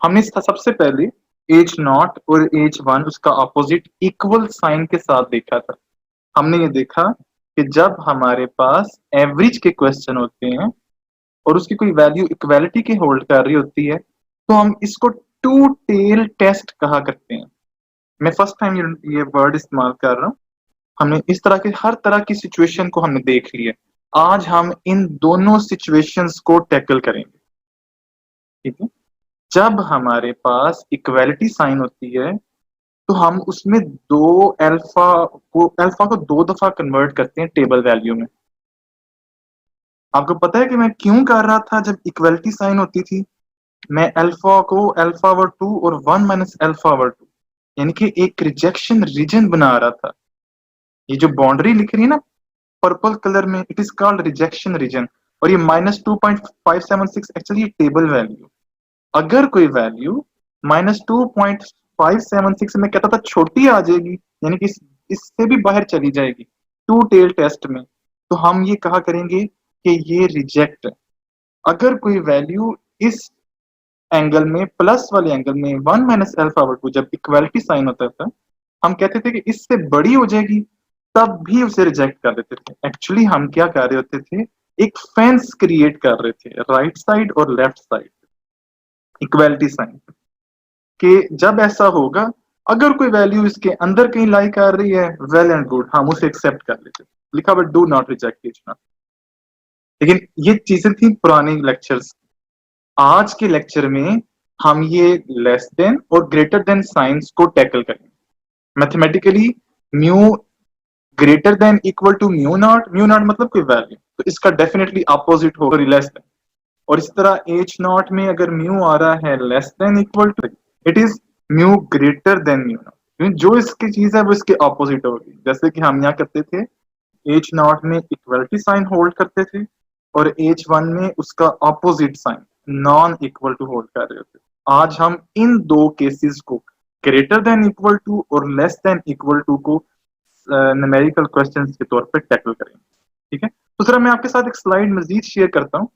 हमने सबसे पहले एज नॉट और एज वन उसका ऑपोजिट इक्वल साइन के साथ देखा था। हमने ये देखा कि जब हमारे पास एवरेज के क्वेश्चन होते हैं और उसकी कोई वैल्यू इक्वालिटी के होल्ड कर रही होती है तो हम इसको टू टेल टेस्ट कहा करते हैं। मैं फर्स्ट टाइम ये वर्ड इस्तेमाल कर रहा हूँ। हमने इस तरह के हर तरह की सिचुएशन को हमने देख लिया। आज हम इन दोनों सिचुएशंस को टैकल करेंगे। ठीक है, जब हमारे पास इक्वालिटी साइन होती है तो हम उसमें अल्फा को दो दफा कन्वर्ट करते हैं टेबल वैल्यू में। आपको पता है कि मैं क्यों कर रहा था जब इक्वालिटी साइन होती थी? मैं अल्फा को अल्फा/2 और 1 माइनस अल्फा/2 यानी कि एक रिजेक्शन रीजन बना रहा था। ये जो बाउंड्री लिख रही है ना पर्पल कलर में, it is called rejection region. और ये -2.576 एक्चुअली टेबल वैल्यू। अगर कोई वैल्यू -2.576 में कहता था छोटी आ जाएगी यानी कि इससे भी बाहर चली जाएगी टू टेल टेस्ट में, तो हम ये कहा करेंगे कि ये रिजेक्ट है। अगर कोई वैल्यू इस एंगल में प्लस वाले एंगल में 1 माइनस अल्फा/2 जब इक्वालिटी साइन होता था हम कहते थे कि इससे बड़ी हो जाएगी, तब भी उसे रिजेक्ट कर देते थे। एक्चुअली हम क्या कर रहे होते थे, एक फेंस क्रिएट कर रहे थे राइट साइड और लेफ्ट साइड इक्वालिटी साइन के। जब ऐसा होगा अगर कोई वैल्यू इसके अंदर कहीं लाई कर रही है, वेल एंड गुड, हम उसे एक्सेप्ट कर लेते। लिखा हुआ do not reject etch not. लेकिन ये चीजें थी पुराने लेक्चर्स। आज के लेक्चर में हम ये लेस देन और ग्रेटर देन साइंस को टैकल करेंगे mathematically. Mu greater than equal to mu not मतलब कोई वैल्यू, तो इसका डेफिनेटली अपोजिट होगा लेस देन। और इस तरह एच नॉट में अगर म्यू आ रहा है less than equal to, it is mu greater than mu not. जो इसकी चीज है वो इसके ऑपोजिट होगी। जैसे कि हम यहाँ करते थे एच नॉट में इक्वलिटी साइन होल्ड करते थे और एच वन में उसका opposite sign non equal to hold कर रहे होते। आज हम इन दो केसेस को ग्रेटर देन इक्वल टू और लेस देन इक्वल टू को न्यूमेरिकल क्वेश्चंस के तौर पे टैकल करेंगे। ठीक है, तो जरा मैं आपके साथ एक स्लाइड मजीद शेयर करता हूं।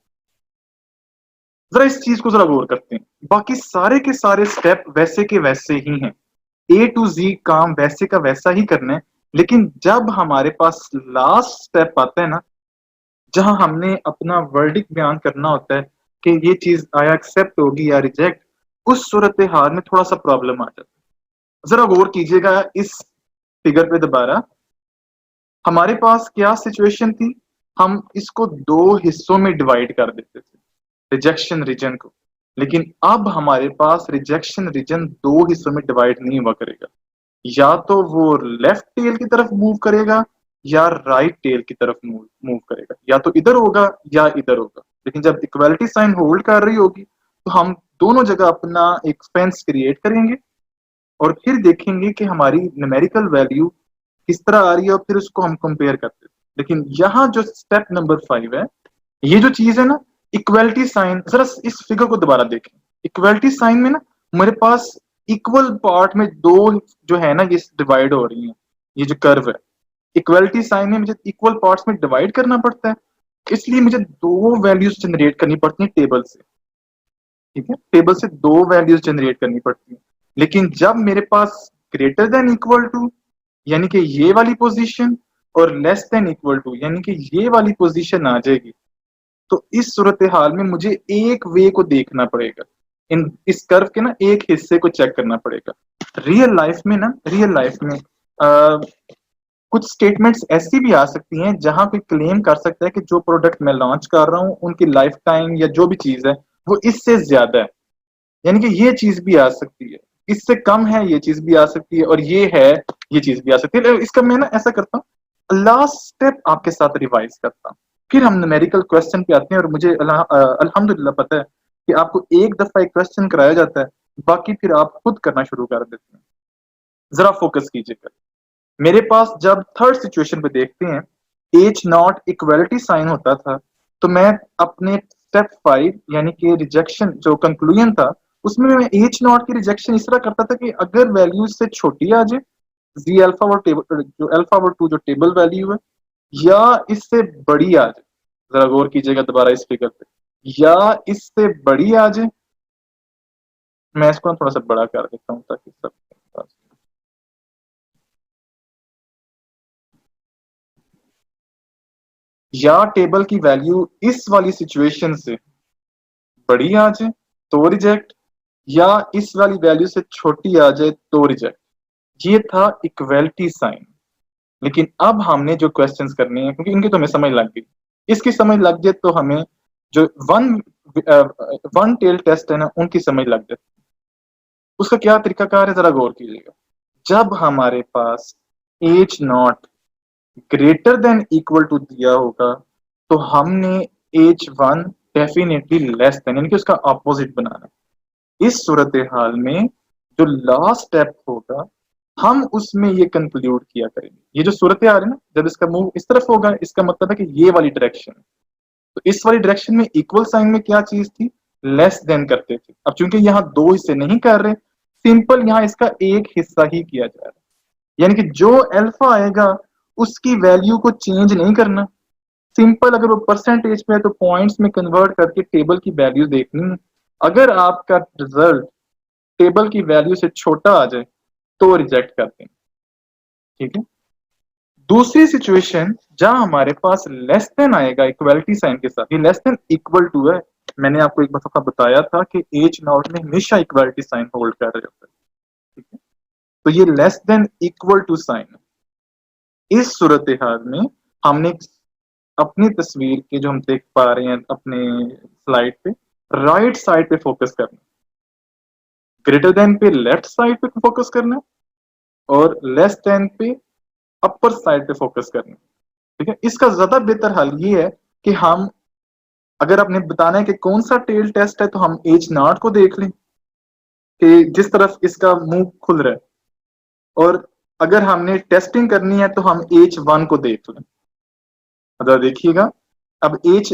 जरा इस चीज को जरा गौर करते हैं। बाकी सारे के सारे स्टेप वैसे के वैसे ही हैं, ए टू जी काम वैसे का वैसा ही करना है। लेकिन जब हमारे पास लास्ट स्टेप आता है ना, जहां हमने अपना वर्डिक बयान करना होता है कि ये चीज आया एक्सेप्ट होगी या रिजेक्ट, उस सूरत हाल में थोड़ा सा प्रॉब्लम आ जाता है। जरा गौर कीजिएगा इस फिगर पे दोबारा। हमारे पास क्या सिचुएशन थी, हम इसको दो हिस्सों में डिवाइड कर देते थे रिजेक्शन रीजन को। लेकिन अब हमारे पास रिजेक्शन रीजन दो हिस्सों में डिवाइड नहीं हुआ करेगा। या तो वो लेफ्ट टेल की तरफ मूव करेगा या राइट टेल की तरफ मूव करेगा। या तो इधर होगा या इधर होगा। लेकिन जब इक्वालिटी साइन होल्ड कर रही होगी तो हम दोनों जगह अपना एक फेंस क्रिएट करेंगे और फिर देखेंगे कि हमारी न्यूमेरिकल वैल्यू किस तरह आ रही है और फिर उसको हम कंपेयर करते हैं। लेकिन यहाँ जो स्टेप नंबर 5 है, ये जो चीज है ना इक्वालिटी साइन, जरा इस फिगर को दोबारा देखें। इक्वालिटी साइन में ना मेरे पास इक्वल पार्ट में दो जो है ना ये डिवाइड हो रही है। ये जो कर्व है इक्वालिटी साइन में मुझे इक्वल पार्ट्स में डिवाइड करना पड़ता है, इसलिए मुझे दो वैल्यूज जनरेट करनी पड़ती है टेबल से। ठीक है, टेबल से दो वैल्यूज जनरेट करनी पड़ती है। लेकिन जब मेरे पास ग्रेटर देन इक्वल टू यानी कि ये वाली पोजीशन और लेस देन इक्वल टू यानी कि ये वाली पोजीशन आ जाएगी, तो इस सूरत हाल में मुझे एक वे को देखना पड़ेगा। इस कर्व के ना एक हिस्से को चेक करना पड़ेगा। रियल लाइफ में कुछ स्टेटमेंट्स ऐसी भी आ सकती हैं जहां कोई क्लेम कर सकता है कि जो प्रोडक्ट मैं लॉन्च कर रहा हूं उनकी लाइफ टाइम या जो भी चीज है वो इससे ज्यादा है। यानी कि ये चीज भी आ सकती है, इससे कम है ये चीज भी आ सकती है, और ये है ये चीज भी आ सकती है। इसका मैं ना ऐसा करता हूँ, लास्ट स्टेप आपके साथ रिवाइज करता हूँ, फिर हम न्यूमेरिकल क्वेश्चन पे आते हैं। और मुझे अल्हम्दुलिल्लाह पता है कि आपको एक दफा एक क्वेश्चन कराया जाता है, बाकी फिर आप खुद करना शुरू कर देते हैं। जरा फोकस कीजिएगा। मेरे पास जब थर्ड सिचुएशन पे देखते हैं एच नॉट इक्वलिटी साइन होता था, तो मैं अपने स्टेप 5 यानी कि रिजेक्शन जो कंक्लूजन था उसमें मैं एच नॉट की रिजेक्शन इस तरह करता था कि अगर वैल्यू इससे छोटी आ जाए, जी अल्फा और टेबल जो अल्फा/2 जो टेबल वैल्यू है, या इससे बड़ी आ जाए। जरा गौर कीजिएगा दोबारा इस फिगर पे, या इससे बड़ी आ जाए मैं इसको थोड़ा सा बड़ा कर देता हूँ ताकि सब या टेबल की वैल्यू इस वाली सिचुएशन से बड़ी आ जाए तो रिजेक्ट, या इस वाली वैल्यू से छोटी आ जाए तो रिजेक्ट। ये था इक्वलिटी साइन। लेकिन अब हमने जो क्वेश्चंस करने हैं, क्योंकि इनकी तो हमें समझ लग गई, इसकी समझ लग जाए तो हमें जो वन टेल टेस्ट है ना उनकी समझ लग जाए। उसका क्या तरीकाकार है जरा गौर कीजिएगा। जब हमारे पास as not greater than equal to दिया होगा तो हमने as one definitely less than यानी कि उसका ऑपोजिट बनाना है। इस सूरत हाल में जो लास्ट स्टेप होगा हम उसमें ये कंक्लूड किया करेंगे। ये जो सूरत हाल है ना, जब इसका मूव इस तरफ होगा इसका मतलब है कि ये वाली डायरेक्शन है। तो इस वाली डायरेक्शन में इक्वल साइन में क्या चीज थी, लेस देन करते थे। अब चूंकि यहाँ दो हिस्से नहीं कर रहे, सिंपल यहाँ इसका एक हिस्सा ही किया जा रहा है। यानी कि जो अल्फा आएगा उसकी वैल्यू को चेंज नहीं करना। सिंपल अगर वो परसेंटेज पे है तो पॉइंट्स में कन्वर्ट करके टेबल की वैल्यू देखनी है। अगर आपका रिजल्ट टेबल की वैल्यू से छोटा आ जाए तो रिजेक्ट करते हैं। ठीक है। दूसरी सिचुएशन जहां हमारे पास लेस देन आएगा इक्वलिटी साइन के साथ, ये लेस देन इक्वल टू है। मैंने आपको एक दफा बताया था कि एच नॉट में हमेशा इक्वलिटी साइन होल्ड कर रहे होता है। ठीक है। तो ये less than equal to sign है। इस सूरत हाल में हमने अपनी तस्वीर के जो हम देख पा रहे हैं अपने स्लाइड पे, राइट साइड पे फोकस करना, ग्रेटर देन पे लेफ्ट साइड पे फोकस करना और लेस देन पे अपर साइड पे फोकस करना। ठीक है। इसका ज्यादा बेहतर हल ये है कि हम अगर आपने बताना है कि कौन सा टेल टेस्ट है तो हम एच नॉट को देख लें कि जिस तरफ इसका मुंह खुल रहा है, और अगर हमने टेस्टिंग करनी है तो हम एच वन को देख लें। मतलब देखिएगा, अब एच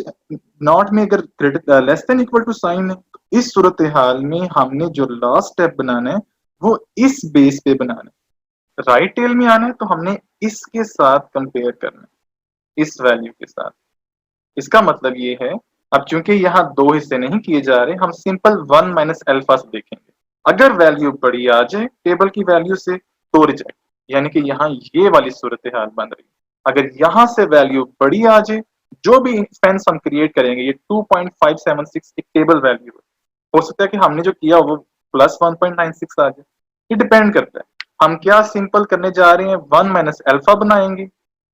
नॉट में अगर less than equal to sign है तो इस सूरत हाल में हमने जो लास्ट स्टेप बनाना है वो इस बेस पे बनाना है। राइट टेल में आना है तो हमने इसके साथ कंपेयर करना है, इस वैल्यू के साथ। इसका मतलब ये है, अब चूंकि यहाँ दो हिस्से नहीं किए जा रहे, हम सिंपल वन माइनस अल्फा से देखेंगे। अगर वैल्यू बड़ी आ जाए टेबल की वैल्यू से तो रिजेक्ट, यानी कि यहाँ ये वाली सूरत हाल बन रही है। अगर यहाँ से वैल्यू बड़ी आ जाए, जो भी इंस्टेंस हम क्रिएट करेंगे, ये 2.576 एक टेबल वैल्यू है, हो सकता है कि हमने जो किया वो प्लस 1.96 आ जाए। ये डिपेंड करता है हम क्या सिंपल करने जा रहे हैं, वन माइनस अल्फा बनाएंगे,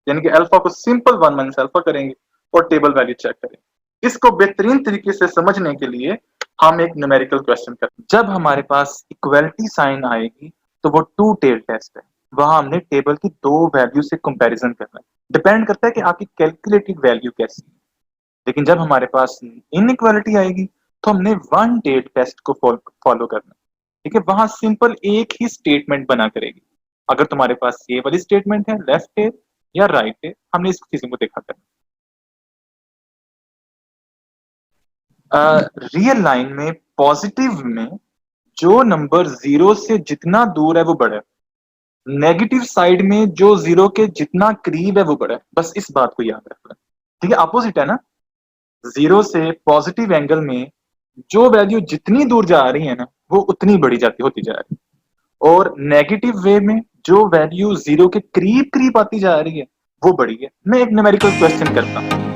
यानी कि अल्फा को सिंपल वन माइनस अल्फा करेंगे और टेबल वैल्यू चेक करेंगे। इसको बेहतरीन तरीके से समझने के लिए हम एक न्यूमेरिकल क्वेश्चन करते हैं। जब हमारे पास इक्वलिटी साइन आएगी तो वो टू टेल टेस्ट है, वहां हमने टेबल की दो वैल्यू से कंपैरिजन करना है। डिपेंड करता है कि आपकी कैलकुलेटेड वैल्यू कैसी है। लेकिन जब हमारे पास इनइक्वालिटी आएगी तो हमने वन टेल टेस्ट को फॉलो करना है। ठीक है। वहां सिंपल एक ही स्टेटमेंट बना करेगी। अगर तुम्हारे पास ये वाली स्टेटमेंट है लेफ्ट टेल या राइट टेल, हमने इस चीजों को देखा करना। रियल लाइन में पॉजिटिव में जो नंबर जीरो से जितना दूर है वो बड़ा है, नेगेटिव साइड में जो जीरो के जितना करीब है वो बड़ा है। बस इस बात को याद रखना। ठीक है। अपोजिट है ना, जीरो से पॉजिटिव एंगल में जो वैल्यू जितनी दूर जा रही है ना वो उतनी बड़ी जाती होती जा रही है, और नेगेटिव वे में जो वैल्यू जीरो के करीब करीब आती जा रही है वो बड़ी है। मैं एक न्यूमेरिकल क्वेश्चन करता हूं।